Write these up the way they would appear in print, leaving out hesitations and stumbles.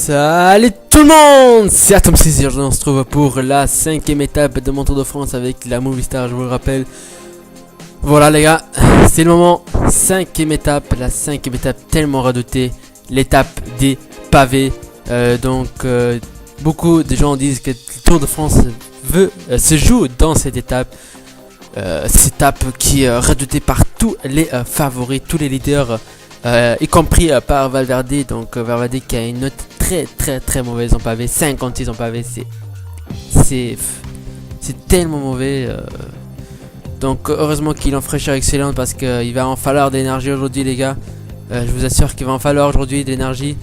Salut tout le monde, c'est Atom6, on se trouve pour la 5ème étape de mon Tour de France avec la Movistar, je vous le rappelle. Voilà les gars, c'est le moment, 5ème étape, la 5ème étape tellement redoutée, l'étape des pavés. Beaucoup de gens disent que le Tour de France se joue dans cette étape. Cette étape qui est redoutée par tous les favoris, tous les leaders. Y compris par Valverde, donc Valverde qui a une note très mauvaise en pavé, 56 en pavé, c'est tellement mauvais. Donc heureusement qu'il est en fraîcheur excellente parce qu'il va en falloir de l'énergie aujourd'hui les gars. Je vous assure qu'il va en falloir aujourd'hui de l'énergie.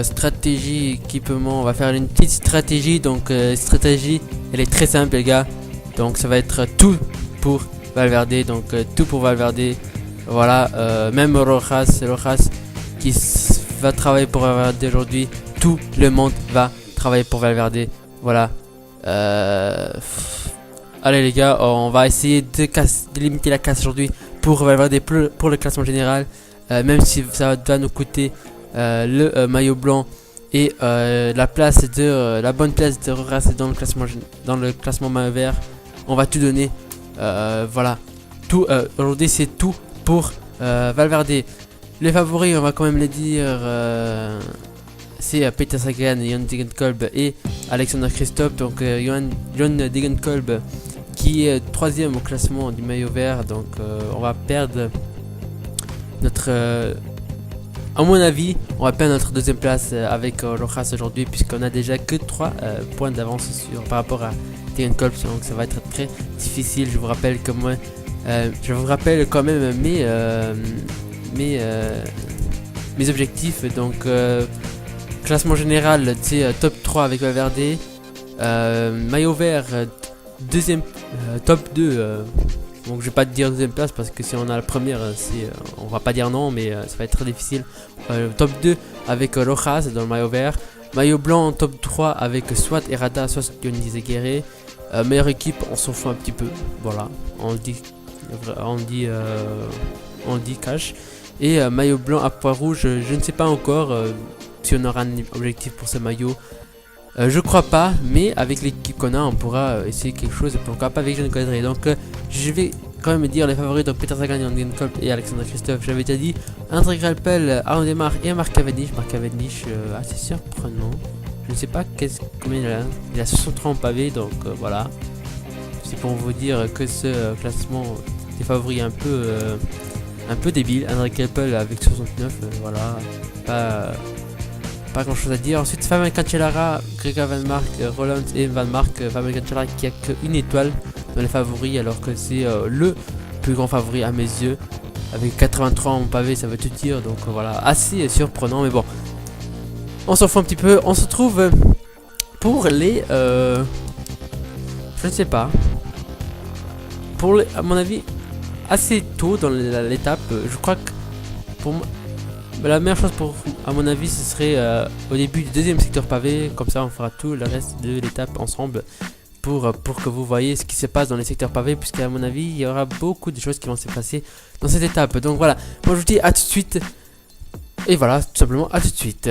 Stratégie, équipement, on va faire une petite stratégie. Donc stratégie, elle est très simple les gars. Donc ça va être tout pour Valverde, donc tout pour Valverde. Voilà, même Rojas qui va travailler pour Valverde aujourd'hui. Tout le monde va travailler pour Valverde. Voilà. Allez les gars, on va essayer de limiter la casse aujourd'hui pour Valverde, pour le classement général. Même si ça va nous coûter le maillot blanc et la bonne place de Rojas dans le classement maillot vert. On va tout donner. Voilà. Tout aujourd'hui c'est tout pour Valverde. Les favoris, on va quand même les dire, c'est Peter Sagan, Johan Degenkolb et Alexander Kristoff. Donc Johan Degenkolb qui est 3ème au classement du maillot vert. Donc on va perdre notre à mon avis on va perdre notre 2ème place avec Rojas aujourd'hui, puisqu'on a déjà que 3 points d'avance par rapport à Degenkolb. Donc ça va être très difficile. Je vous rappelle que moi je vous rappelle quand même mes objectifs. Donc classement général, c'est top 3 avec Valverde, maillot vert, deuxième, top 2. Donc je vais pas te dire 2ème place parce que si on a la première, on va pas dire non, mais ça va être très difficile. Top 2 avec Rojas dans le maillot vert, maillot blanc top 3 avec soit Herrada soit Dionis Zéguéré. Meilleure équipe, on s'en fout un petit peu, voilà, on le dit cash. Et maillot blanc à poids rouge, je ne sais pas encore si on aura un objectif pour ce maillot. Je crois pas, mais avec l'équipe qu'on a, on pourra essayer quelque chose. Pourquoi pas avec Jean Quadré. Donc je vais quand même dire les favoris, donc Peter Sagan, Johan Degenkolb et Alexander Kristoff. J'avais déjà dit André Greipel, Arnaud Démare et Mark Cavendish. Mark Cavendish, assez surprenant. Je ne sais pas combien il a 63 en pavé, donc voilà. C'est pour vous dire que ce classement des favoris un peu débile. André Greipel avec 69, voilà, pas grand chose à dire. Ensuite Fabian Cancellara, Grega Van Mark, Roland et Van Mark. Fabian Cancellara qui a qu'une étoile dans les favoris, alors que c'est le plus grand favori à mes yeux, avec 83 en pavé, ça veut tout dire. Donc voilà, assez surprenant, mais bon, on s'en fout un petit peu. On se trouve pour les je ne sais pas, à mon avis assez tôt dans l'étape. Je crois que pour moi la meilleure chose à mon avis ce serait au début du 2ème secteur pavé. Comme ça on fera tout le reste de l'étape ensemble pour que vous voyez ce qui se passe dans les secteurs pavés, puisqu'à mon avis il y aura beaucoup de choses qui vont se passer dans cette étape. Donc voilà, moi je vous dis à tout de suite. Et voilà, tout simplement à tout de suite.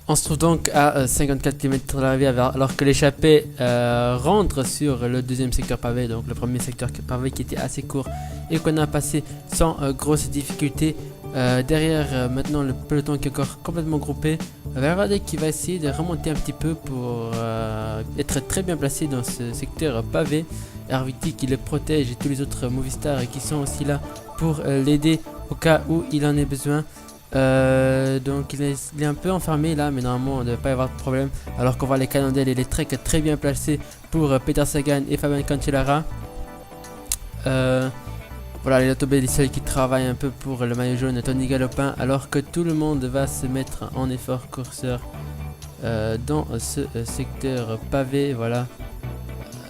On se trouve donc à 54 km de l'arrivée, alors que l'échappée rentre sur le 2ème secteur pavé, donc le premier secteur pavé qui était assez court et qu'on a passé sans grosses difficultés. Derrière maintenant le peloton qui est encore complètement groupé. Valverde qui va essayer de remonter un petit peu pour être très bien placé dans ce secteur pavé. Arviti qui le protège et tous les autres Movistar qui sont aussi là pour l'aider au cas où il en ait besoin. Donc il est un peu enfermé là, mais normalement on ne devrait pas y avoir de problème. Alors qu'on voit les cannondales et les treks très bien placés pour Peter Sagan et Fabian Cancellara. Voilà, les automobilistes qui travaillent un peu pour le maillot jaune, Tony Galopin, alors que tout le monde va se mettre en effort courseur dans ce secteur pavé. Voilà,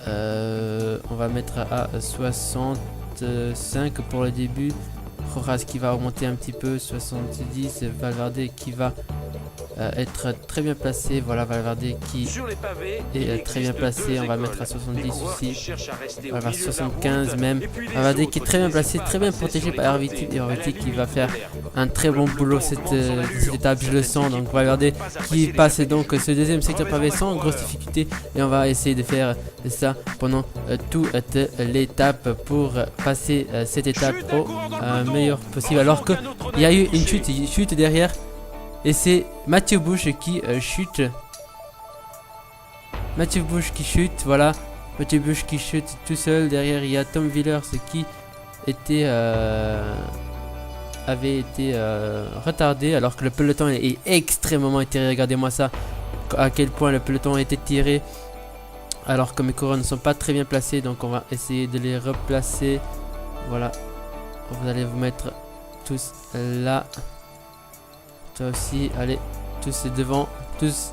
on va mettre à 65 pour le début. Rojas qui va augmenter un petit peu, 70, Valverde qui va être très bien placé. Voilà, Valverde qui est très bien placé. On va mettre à 70 aussi. On va à 75 même. Valverde qui est très bien placé, très bien protégé par Herviti. Et Herviti qui va faire un très bon boulot cette étape, je le sens. Donc Valverde qui passe donc ce deuxième secteur pavé sans grosse difficulté. Et on va essayer de faire ça pendant toute l'étape pour passer cette étape au meilleur possible. Alors qu'il y a eu une chute derrière. Et c'est Mathieu Bush qui chute. Mathieu Bush qui chute, voilà. Mathieu Bush qui chute tout seul. Derrière, il y a Tom Villers qui était, avait été retardé. Alors que le peloton est extrêmement étiré. Regardez-moi ça. À quel point le peloton a été tiré. Alors que mes couronnes ne sont pas très bien placées. Donc on va essayer de les replacer. Voilà. Vous allez vous mettre tous là. Toi aussi, allez, tous devant, tous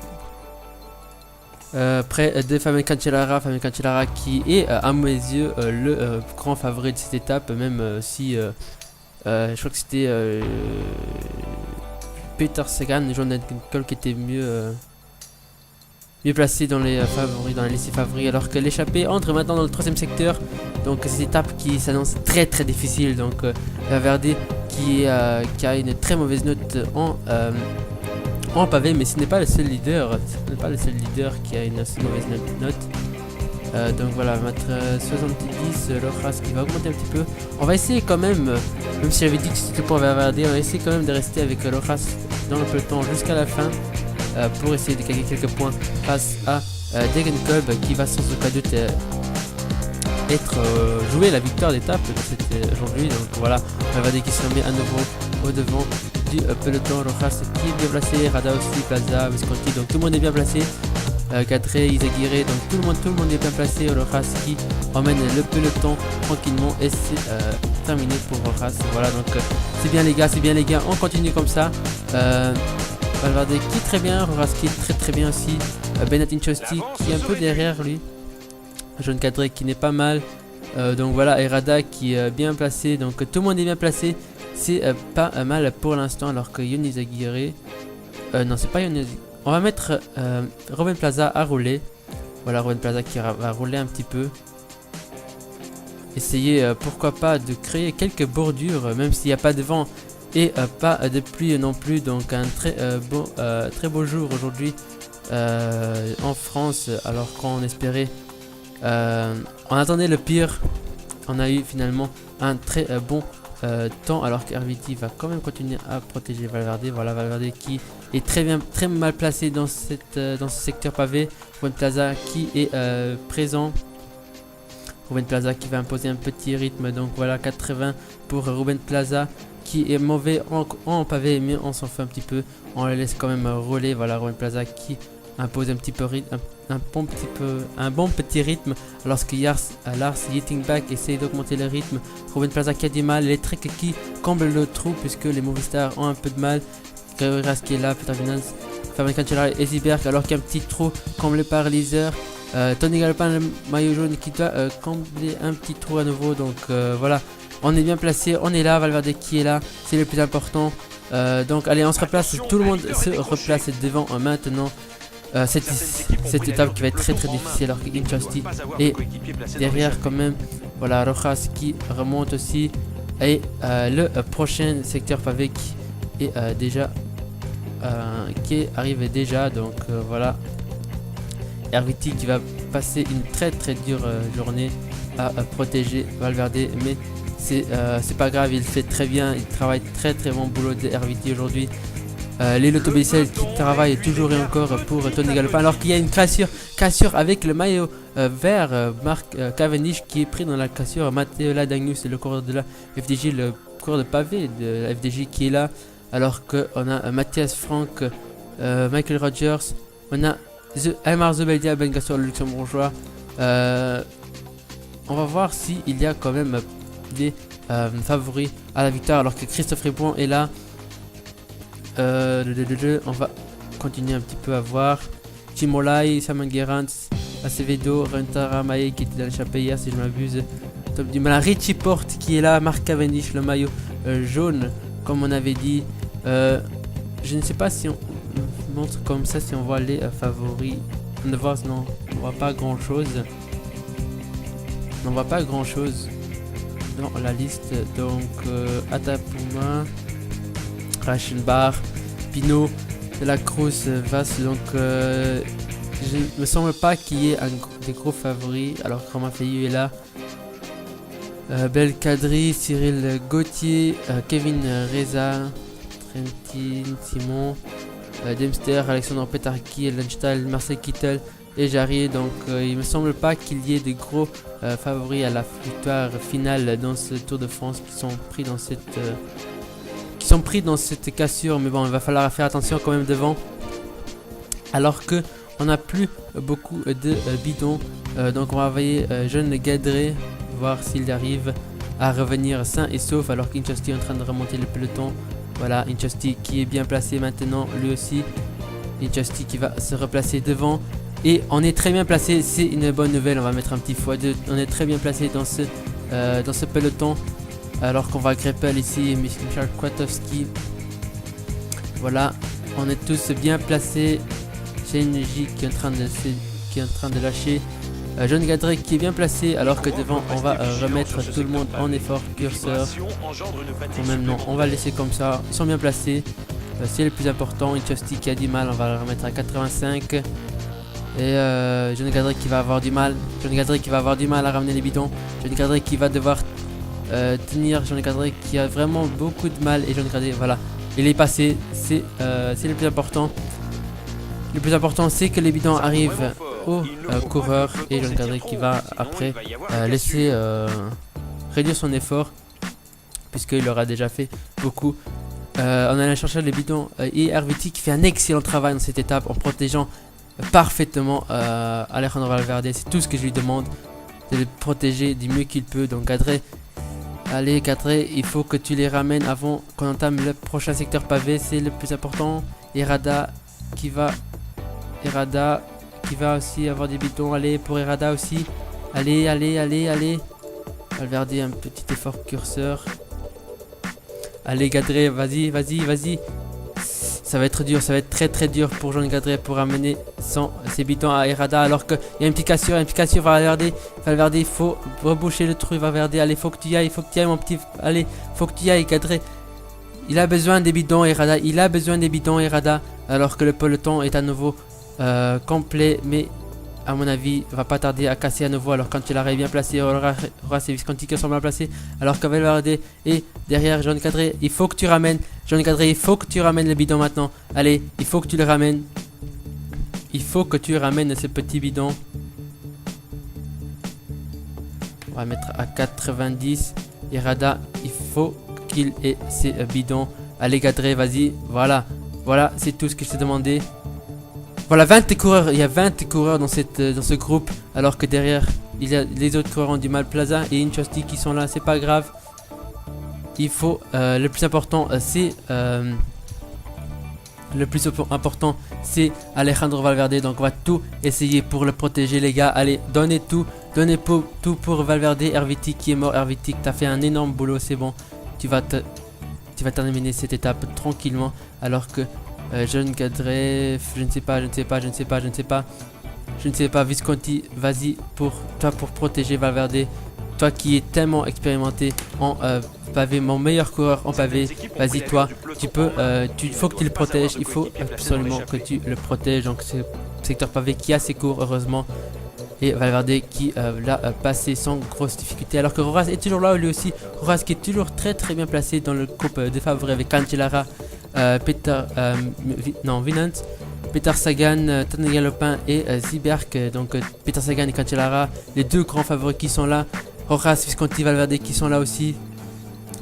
près de Fabien Cancellara. Fabien Cancellara qui est à mes yeux le grand favori de cette étape, même si je crois que c'était Peter Sagan, Jonathan Cole qui était mieux placé dans les favoris, dans la liste favoris, alors que l'échappée entre maintenant dans le troisième secteur. Donc c'est une étape qui s'annonce très très difficile. Donc Valverde qui a une très mauvaise note en pavé, mais ce n'est pas le seul leader. Ce n'est pas le seul leader qui a une aussi mauvaise note. Donc voilà, on va mettre 70, Rojas qui va augmenter un petit peu. On va essayer quand même si j'avais dit que c'était pour Valverde, on va essayer quand même de rester avec Rojas dans le peloton jusqu'à la fin. Pour essayer de gagner quelques points face à Degenkolb qui va sans aucun doute jouer la victoire d'étape aujourd'hui. Donc voilà, Valverde qui se remet à nouveau au devant du peloton. Rojas qui est bien placé, Rada aussi, Plaza, Visconti, donc tout le monde est bien placé. Cadré, Izaguirre, donc tout le monde est bien placé. Rojas qui emmène le peloton tranquillement et c'est terminé pour Rojas. Voilà, donc c'est bien les gars, on continue comme ça. Valverde qui est très bien, Rojas qui est très bien aussi, Benatin Chosti qui est un peu derrière lui, John Cadre qui n'est pas mal, donc voilà, et Rada qui est bien placé, donc tout le monde est bien placé, c'est pas mal pour l'instant, alors que Yoni Zaguirre, non c'est pas Yoni, on va mettre Robin Plaza à rouler, voilà Robin Plaza qui va rouler un petit peu, essayer pourquoi pas de créer quelques bordures, même s'il n'y a pas de vent, et pas de pluie non plus. Donc un très beau jour aujourd'hui en France, alors qu'on espérait, on attendait le pire, on a eu finalement un très bon temps, alors qu'Herviti va quand même continuer à protéger Valverde. Voilà, Valverde qui est très mal placé dans ce secteur pavé. Ruben Plaza qui est présent, Ruben Plaza qui va imposer un petit rythme, donc voilà 80 pour Ruben Plaza qui est mauvais en pavé, mais on s'en fait un petit peu, on le laisse quand même rouler. Voilà, Ruben Plaza qui impose un petit peu un bon petit rythme, lorsque Lars Yettingback essaie d'augmenter le rythme. Ruben Plaza qui a du mal, les Trek qui comblent le trou puisque les Movistar ont un peu de mal. Carreras qui est là, Peter Vinance, Fabien Cancellara et Ziberg, alors qu'il y a un petit trou comblé par Lizer. Tony Galopin, le maillot jaune qui doit combler un petit trou à nouveau. Donc voilà, on est bien placé, on est là, Valverde qui est là, c'est le plus important. Donc allez, on se replace, tout le monde se replace devant maintenant. Cette étape qui va être très difficile, alors que Inchasti est derrière quand même. Voilà, Rojas qui remonte aussi. Et le prochain secteur pavé qui est qui arrive déjà. Donc voilà, Herviti qui va passer une très dure journée à protéger Valverde, mais c'est pas grave, il fait très bien, il travaille très bon boulot de Herviti aujourd'hui. Les Lotto Bessel qui travaille toujours et encore pour Tony Galopin, alors qu'il y a une cassure avec le maillot vert, Marc Cavendish qui est pris dans la cassure. Matteo Ladagnus, le coureur de la FDJ, le coureur de pavé de la FDJ qui est là, alors qu'on a Mathias Frank, Michael Rogers, on a Aymar Zubeldia, Ben Gassor, le luxembourgeois. On va voir s'il y a quand même des favoris à la victoire, alors que Christophe Ribon est là. On va continuer un petit peu à voir Chimolai, Saman Gerrans, Acevedo, Rentara Maé qui était dans l'échappée hier si je m'abuse. Top du mal, Richie Porte qui est là, Marc Cavendish, le maillot jaune comme on avait dit. Je ne sais pas si on montre comme ça si on voit les favoris. On ne voit, non, on voit pas grand chose. On voit pas grand chose dans la liste. Donc Atapuma, Reichenbach, Pinot, De la Cruz, Vasse. Donc je me semble pas qu'il y ait des gros favoris. Alors que Romain Fayou est là. Belkadri, Cyril Gauthier, Kevin Reza, Trentin Simon, Dempster, Alexandre Petarki, Lenstein, Marcel Kittel et Jarry. Donc il me semble pas qu'il y ait de gros favoris à la victoire finale dans ce Tour de France qui sont pris dans cette cassure. Mais bon, il va falloir faire attention quand même devant. Alors que on n'a plus beaucoup de bidons. Donc on va envoyer Jeune Gadré, voir s'il arrive à revenir sain et sauf, alors qu'Inchasti est en train de remonter le peloton. Voilà, Inchasti qui est bien placé maintenant, lui aussi. Inchasti qui va se replacer devant. Et on est très bien placé, c'est une bonne nouvelle. On va mettre un petit x2. On est très bien placé dans ce peloton. Alors qu'on va Greppel ici, Michal Kwiatkowski. Voilà, on est tous bien placés. Shenji qui est en train de lâcher. Jeune Gadré qui est bien placé, alors que devant on va remettre tout le monde en effort. Curseur, quand même non, on va laisser comme ça. Ils sont bien placés, c'est le plus important. Inchasti qui a du mal, on va le remettre à 85. Et Jeune Gadré qui va avoir du mal. Jeune Gadré qui va avoir du mal à ramener les bidons. Jeune Gadré qui va devoir tenir. Jeune Gadré qui a vraiment beaucoup de mal. Et Jeune Gadré, voilà, il est passé, c'est le plus important. Le plus important, c'est que les bidons arrivent au coureur, et Jeune Gadré qui va après laisser réduire son effort, puisqu'il aura déjà fait beaucoup. On allait chercher les bidons et Herviti qui fait un excellent travail dans cette étape en protégeant parfaitement Alejandro Valverde. C'est tout ce que je lui demande, de le protéger du mieux qu'il peut. Donc Gadré, allez Gadré, il faut que tu les ramènes avant qu'on entame le prochain secteur pavé, c'est le plus important. Irada qui va aussi avoir des bidons. Allez pour Irada aussi. Allez. Valverde, un petit effort curseur. Allez Gadré, vas-y. Ça va être dur, ça va être très dur pour Jean Gadré pour amener ses bidons à Irada, alors qu'il y a une petite cassure, Valverde, il faut reboucher le trou. Valverde, allez, faut que tu y ailles mon petit, allez, faut que tu y ailles Gadré. Il a besoin des bidons Irada, alors que le peloton est à nouveau complet, mais à mon avis va pas tarder à casser à nouveau. Alors quand il est bien placé, Horace et Visconti qui sont bien placés, alors que Valverde est derrière. Jean Gadré, il faut que tu ramènes les bidons maintenant. Allez, il faut que tu les ramènes, ce petit bidon. On va mettre à 90. Irada, il faut qu'il ait ses bidons. Allez Gadré, vas-y, voilà, c'est tout ce que je t'ai demandé. Voilà, il y a 20 coureurs dans ce groupe, alors que derrière, les autres coureurs ont du mal. Plaza et Inchasti qui sont là, c'est pas grave. Il faut, le plus important, c'est Alejandro Valverde. Donc on va tout essayer pour le protéger, les gars. Allez, donnez tout pour Valverde. Herviti qui est mort. Herviti, t'as fait un énorme boulot, c'est bon. Tu vas terminer cette étape tranquillement, alors que Jeune Gadré, je ne sais pas. Visconti, vas-y pour protéger Valverde. Toi qui es tellement expérimenté en pavé, mon meilleur coureur en pavé, vas-y toi, tu peux, il faut que tu le protèges, il faut absolument que tu le protèges. Donc c'est secteur pavé qui a ses cours heureusement, et Valverde qui l'a passé sans grosse difficulté, alors que Horace est toujours là lui aussi. Horace qui est toujours très bien placé dans le groupe des favoris avec Cancellara, Vinant, Peter Sagan, Tony Galopin et Ziberg. Donc Peter Sagan et Cancellara, les deux grands favoris qui sont là. Horace, Visconti, Valverde qui sont là aussi.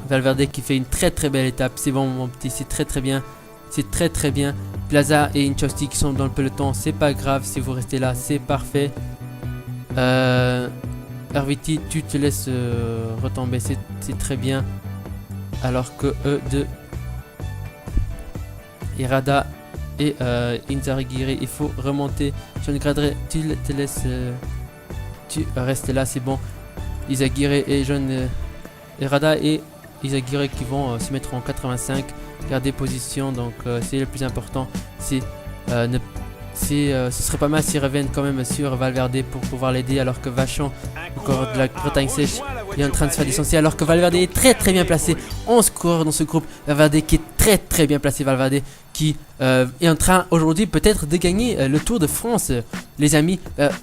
Valverde qui fait une très belle étape. C'est bon mon petit, c'est très bien. Plaza et Inchasti qui sont dans le peloton, c'est pas grave si vous restez là, c'est parfait. Herviti, tu te laisses retomber, c'est très bien. Alors que eux deux, Irada et Inzaghi, il faut remonter. Jean Gadré, tu te laisses, tu restes là, c'est bon. Izagirre et Irada et Izagirre qui vont se mettre en 85. garder position, donc c'est le plus important. Ce serait pas mal s'ils reviennent quand même sur Valverde pour pouvoir l'aider, alors que Vachon, encore de la Bretagne sèche, est en train de se faire licencier, alors que Valverde est très bien placé. 11 coureurs dans ce groupe. Valverde qui est très bien placé. Valverde qui est en train aujourd'hui peut-être de gagner le Tour de France, les amis.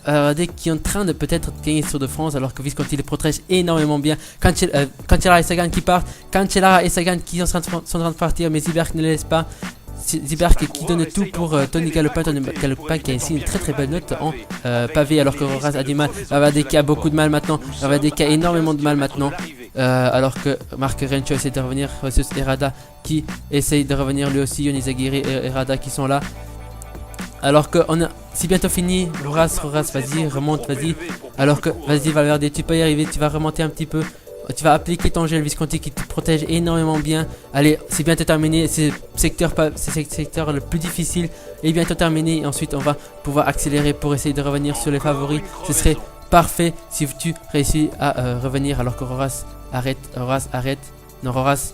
Valverde qui est en train de peut-être gagner le Tour de France, alors que Visconti le protège énormément bien. Cancellara et Sagan qui partent. Cancellara et Sagan qui sont en train de partir, mais Ziberg ne laisse pas. Ziberg qui donne tout pour Tony Galopin. Tony Galopin qui a ici une très belle note en pavé, alors que Roras a du mal. Valverde qui a beaucoup de mal maintenant. Valverde qui a énormément de mal maintenant. Alors que Marc Rencho essaie de revenir versus Herrada qui essaye de revenir lui aussi. Yonis Aguirre et Herrada qui sont là. Alors que c'est bientôt fini. Roras, vas-y, remonte, vas-y. Alors que, vas-y Valverde, tu peux y arriver, tu vas remonter un petit peu. Tu vas appliquer ton gel Visconti qui te protège énormément bien. Allez, c'est bientôt terminé. C'est le secteur le plus difficile est bientôt terminé. Et ensuite, on va pouvoir accélérer pour essayer de revenir sur les favoris. Ce serait parfait si tu réussis à revenir, alors que Roras arrête. Non, Roras,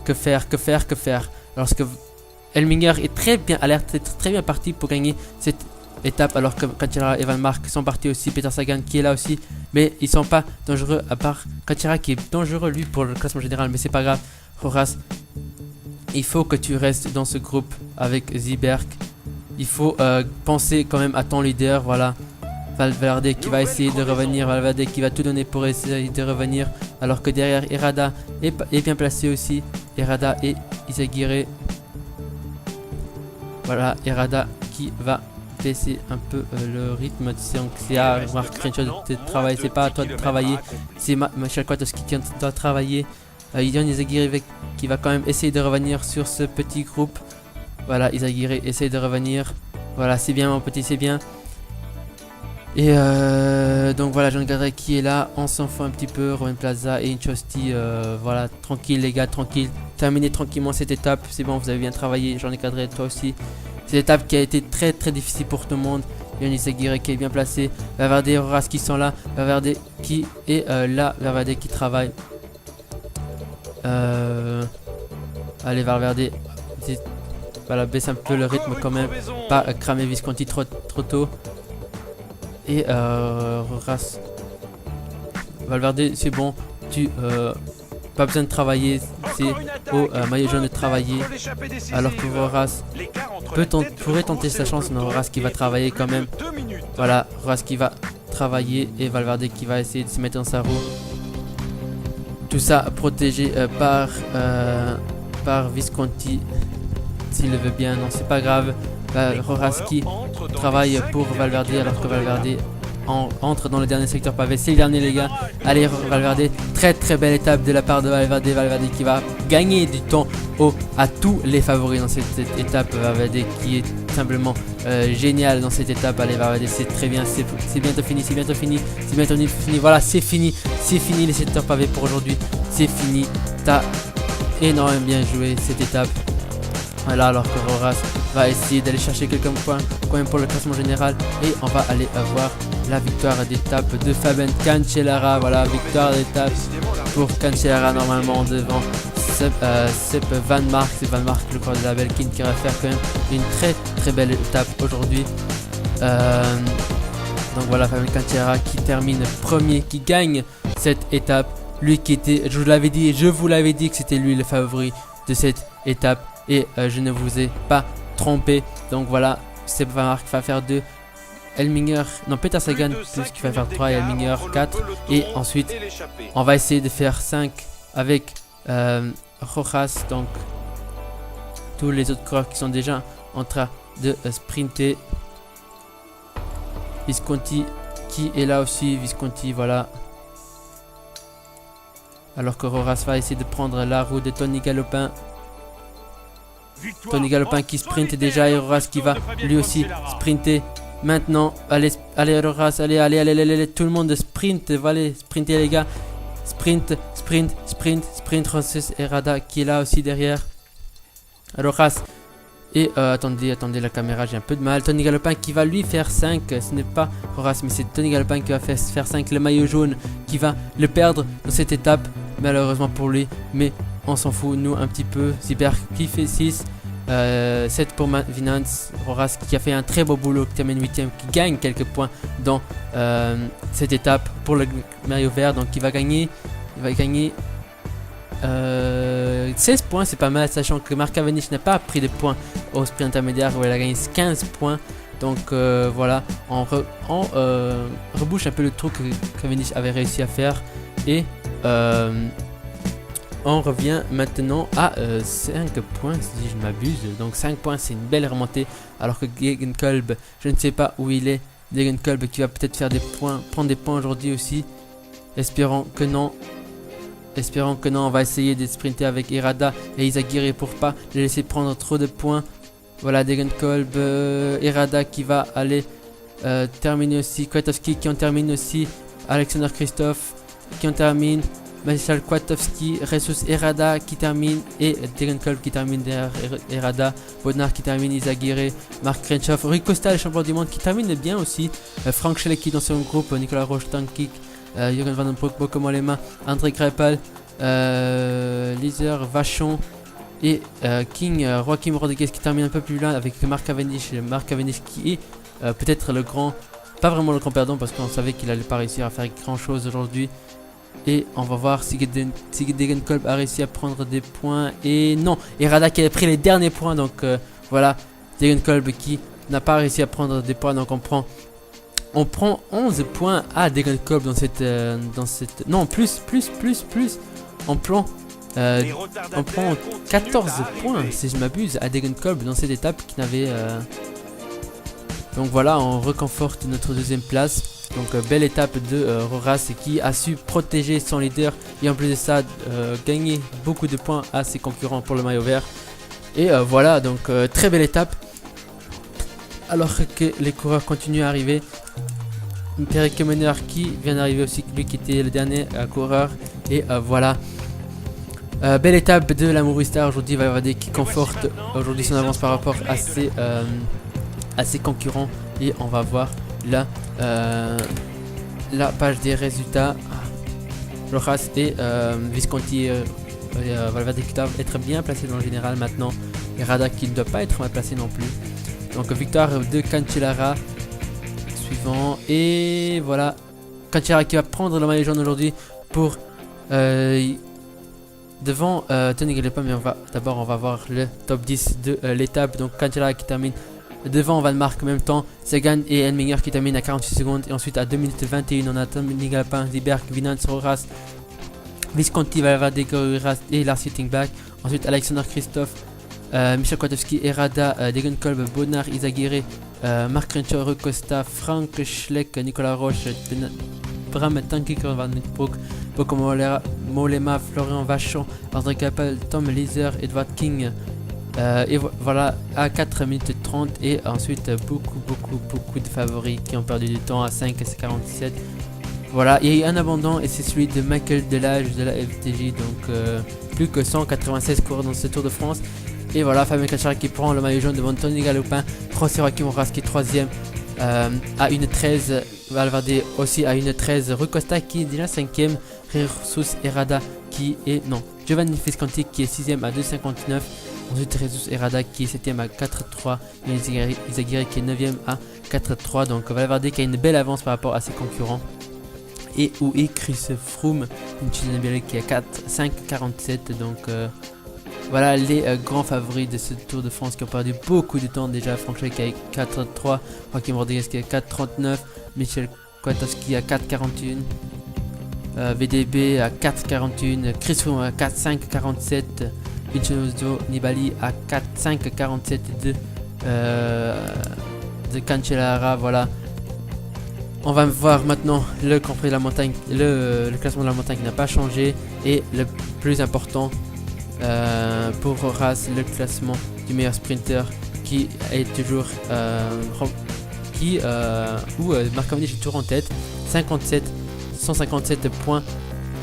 que faire. Lorsque Elminger est très bien alerte, très bien parti pour gagner cette étape, alors que Cancellara et Van Mark sont partis aussi. Peter Sagan qui est là aussi, mais ils sont pas dangereux, à part Cancellara qui est dangereux lui pour le classement général, mais c'est pas grave. Roras, il faut que tu restes dans ce groupe avec Ziberg. Il faut penser quand même à ton leader, voilà. Valverde qui va essayer de revenir, Valverde qui va tout donner pour essayer de revenir, alors que derrière Herrada est bien placé aussi. Herrada et Izaguirre. Voilà, Herrada qui va baisser un peu le rythme. C'est à Marc Rencho de travailler, c'est pas à toi de travailler, c'est Michel Kwiatkowski qui doit travailler. Idion Izaguirre qui va quand même essayer de revenir sur ce petit groupe. Voilà, Izaguirre essaye de revenir. Voilà, c'est bien mon petit, c'est bien. Et donc voilà, Jean Gadret qui est là, on s'en fout un petit peu. Romain Plaza et Inchosti, voilà, tranquille les gars, tranquille. Terminez tranquillement cette étape, c'est bon, vous avez bien travaillé. Jean Gadret, toi aussi. Cette étape qui a été très difficile pour tout le monde. Yonis Aguirre qui est bien placé. Valverde et Roras qui sont là. Valverde qui est là. Valverde qui travaille. Allez, Valverde. Voilà, baisse un peu le rythme quand même. Pas cramer Visconti trop tôt. Et Roras. Valverde, c'est bon. Tu pas besoin de travailler. C'est au maillot jaune de travailler. Alors que Roras pourrait tenter sa chance. Mais Roras qui va travailler quand même. Voilà, Roras qui va travailler. Et Valverde qui va essayer de se mettre dans sa roue. Tout ça protégé par Visconti. S'il le veut bien, non, c'est pas grave. Roras qui travaille pour Valverde, alors que Valverde entre dans le dernier secteur pavé. C'est le dernier, les gars. Allez, Valverde, très belle étape de la part de Valverde. Valverde qui va gagner du temps à tous les favoris dans cette étape. Valverde qui est simplement génial dans cette étape. Allez, Valverde, c'est très bien. C'est bientôt fini. Voilà, c'est fini les secteurs pavés pour aujourd'hui. C'est fini. T'as énormément bien joué cette étape. Voilà, alors que Roras va essayer d'aller chercher quelques points quand même pour le classement général. Et on va aller avoir la victoire d'étape de Fabian Cancellara. Voilà, victoire d'étape pour Cancellara normalement devant Sepp Van Mark. C'est Van Mark, le corps de la Belkin, qui va faire quand même une très belle étape aujourd'hui. Donc voilà, Fabian Cancellara qui termine premier, qui gagne cette étape. Lui qui était, je vous l'avais dit que c'était lui le favori de cette étape. Et je ne vous ai pas trompé. Donc voilà, Sepp Van Mark va faire 2. Peter Sagan plus qui va faire 3 et Elminger 4. Et ensuite, on va essayer de faire 5 avec Rojas. Donc, tous les autres coureurs qui sont déjà en train de sprinter. Visconti qui est là aussi. Visconti, voilà. Alors que Rojas va essayer de prendre la roue de Tony Galopin. Tony Galopin qui sprinte déjà et Roras qui va lui aussi sprinter maintenant. Allez Roras, allez, tout le monde sprint, allez, sprintez les gars. Sprint, Rosus et Herrada qui est là aussi derrière Roras. Et attendez, la caméra, j'ai un peu de mal. Tony Galopin qui va lui faire 5. Ce n'est pas Roras, mais c'est Tony Galopin qui va faire 5. Le maillot jaune qui va le perdre dans cette étape, malheureusement pour lui. Mais on s'en fout nous un petit peu. Ziberg qui fait 6, 7 pour Vinance. Roras qui a fait un très beau boulot, qui termine 8ème, qui gagne quelques points dans cette étape pour le maillot vert. Donc il va gagner 16 points, c'est pas mal, sachant que Mark Cavendish n'a pas pris de points au sprint intermédiaire où elle a gagné 15 points. Donc voilà, on rebouche un peu le trou que Cavendish avait réussi à faire. Et on revient maintenant à 5 points si je m'abuse. Donc 5 points, c'est une belle remontée. Alors que Degenkolb, je ne sais pas où il est. Degenkolb qui va peut-être faire des points, prendre des points aujourd'hui aussi. Espérons que non. On va essayer de sprinter avec Irada et Izagirre pour pas les laisser prendre trop de points. Voilà, Degenkolb, Irada qui va aller terminer aussi. Kwiatkowski qui en termine aussi. Alexander Christophe qui en termine. Michal Kwiatkowski, Ressus Irada qui termine. Et Degenkolb qui termine derrière Irada. Bodnar qui termine, Izagirre. Mark Crenshaw, Rui Costa, le champion du monde qui termine bien aussi. Frank Schlecki dans son groupe. Nicolas Roche-Tankik. Jürgen Van den Broek, Bauke Mollema, André Greipel, Lizer, Vachon et King, Joaquim Rodriguez qui termine un peu plus loin avec Mark Cavendish. Mark Cavendish qui est peut-être le grand, pas vraiment le grand perdant parce qu'on savait qu'il allait pas réussir à faire grand chose aujourd'hui. Et on va voir si Degenkolb a réussi à prendre des points. Et non, Irada qui a pris les derniers points. Donc voilà, Degenkolb qui n'a pas réussi à prendre des points. Donc on prend 11 points à Degenkolb dans cette non, plus. On prend 14 points si je m'abuse à Degenkolb dans cette étape qui n'avait donc voilà, on reconforte notre deuxième place. Donc belle étape de Roras qui a su protéger son leader et en plus de ça gagner beaucoup de points à ses concurrents pour le maillot vert. Et voilà, donc très belle étape. Alors que les coureurs continuent à arriver. Perry Kemener qui vient d'arriver aussi, lui qui était le dernier coureur. Et voilà. Belle étape de la Movistar aujourd'hui. Valverde qui conforte aujourd'hui son avance par rapport à ses concurrents. Et on va voir la page des résultats. Rojas et Visconti Valverde qui doivent être bien placés dans le général maintenant. Et Rada qui ne doit pas être mal placé non plus. Donc victoire de Cancellara. Suivant. Et voilà. Cancellara qui va prendre le maillot jaune aujourd'hui pour devant Tony Gallopin. Mais d'abord on va voir le top 10 de l'étape. Donc Cancellara qui termine devant Van Mark en même temps. Sagan et Elminger qui terminent à 48 secondes. Et ensuite à 2 minutes 21 on a Tony Gallopin, Ziberg, Vinance, Roras, Visconti, Valverde, Goiras et Lars Back. Ensuite Alexander Christophe, Michel Kwiatkowski, Irada, Degenkolb, Bodnar, Izagirre, Mark Crenshaw, Rui Costa, Frank Schleck, Nicolas Roche, Bram Tankik, Van den Broek, Bauke Mollema, Florian Vachon, André Greipel, Tom Lizer, Edward King. Et voilà à 4 minutes 30. Et ensuite beaucoup de favoris qui ont perdu du temps à 5,47. Voilà, il y a eu un abandon et c'est celui de Michael Delage de la FDJ. Donc plus que 196 coureurs dans ce Tour de France. Et voilà, Fabien Cancellara qui prend le maillot jaune devant Tony Gallopin. José Joaquim Rojas qui est 3ème à 1,13. Valverde aussi à 1,13. Rui Costa qui est déjà 5ème. Jesus Herrada qui est... non, Giovanni Visconti qui est 6ème à 2,59. Ensuite Jesus Herrada qui est 7ème à 4,3. Et Izagirre qui est 9ème à 4,3. Donc Valverde qui a une belle avance par rapport à ses concurrents. Et où est Chris Froome, une Chilien qui est à 5,47. Donc voilà les grands favoris de ce Tour de France qui ont perdu beaucoup de temps déjà. Frank Schleck qui est à 4,3, Joaquim Rodriguez qui est à 4,39, Michel Kwiatkowski à 4,41, VDB à 4,41, Chris Froome à 5,47, Vincenzo Nibali à 5,47 de Cancellara. Voilà. On va voir maintenant le Grand Prix de la montagne, le classement de la montagne qui n'a pas changé. Et le plus important pour Roras, le classement du meilleur sprinter qui est toujours où Mark Cavendish est toujours en tête, 157 points.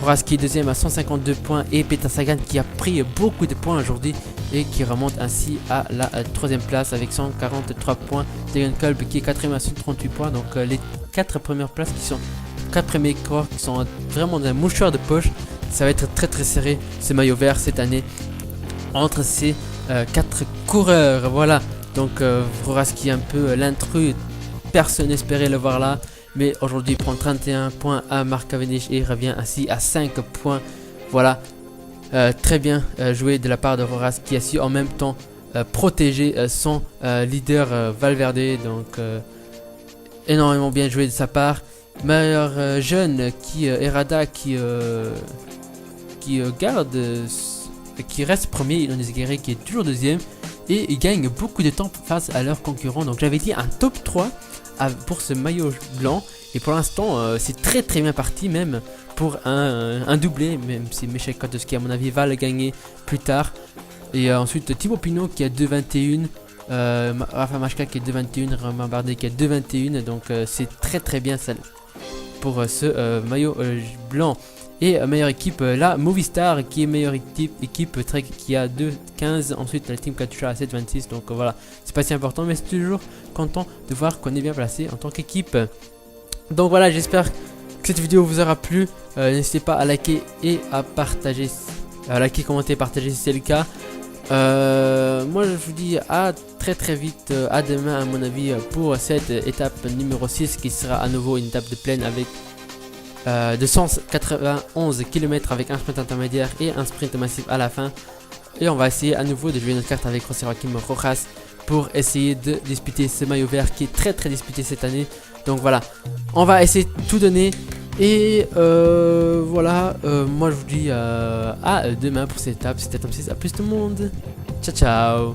Roras qui est deuxième à 152 points et Peter Sagan qui a pris beaucoup de points aujourd'hui et qui remonte ainsi à la troisième place avec 143 points. Degenkolb qui est quatrième à 138 points. Donc les 4 premières places qui sont 4 premiers coureurs qui sont vraiment d'un mouchoir de poche. ça va être très serré ce maillot vert cette année entre ces 4 coureurs. Voilà, donc Roras qui est un peu l'intrus, personne n'espérait le voir là, mais aujourd'hui il prend 31 points à Mark Cavendish et il revient ainsi à 5 points. Voilà, très bien joué de la part de Roras qui a su en même temps protéger son leader Valverde, donc énormément bien joué de sa part. Meilleur jeune qui Errada qui garde qui reste premier, Ineos Grenadiers qui est toujours deuxième et il gagne beaucoup de temps face à leurs concurrents. Donc j'avais dit un top 3 pour ce maillot blanc et pour l'instant c'est très bien parti, même pour un doublé, même si Michel Kwiatkowski à mon avis va le gagner plus tard. Et ensuite Thibaut Pinot qui a 2,21, Rafa Majka qui est 2,21, Romain Bardet qui a 2,21, donc c'est très bien ça pour ce maillot blanc. Et meilleure équipe, la Movistar qui est meilleure équipe Trek qui a 2,15. Ensuite la Team Katusha à 7,26. Donc voilà, c'est pas si important, mais c'est toujours content de voir qu'on est bien placé en tant qu'équipe. Donc voilà, j'espère que cette vidéo vous aura plu. N'hésitez pas à liker et à partager, liker, commenter, partager si c'est le cas. Moi je vous dis à très vite, à demain à mon avis pour cette étape numéro 6 qui sera à nouveau une étape de plaine avec 291 km avec un sprint intermédiaire et un sprint massif à la fin. Et on va essayer à nouveau de jouer notre carte avec José Joaquim Rojas pour essayer de disputer ce maillot vert qui est très disputé cette année. Donc voilà, on va essayer de tout donner. Et voilà, moi je vous dis à demain pour cette étape. C'était Tom 6, à plus tout le monde. Ciao.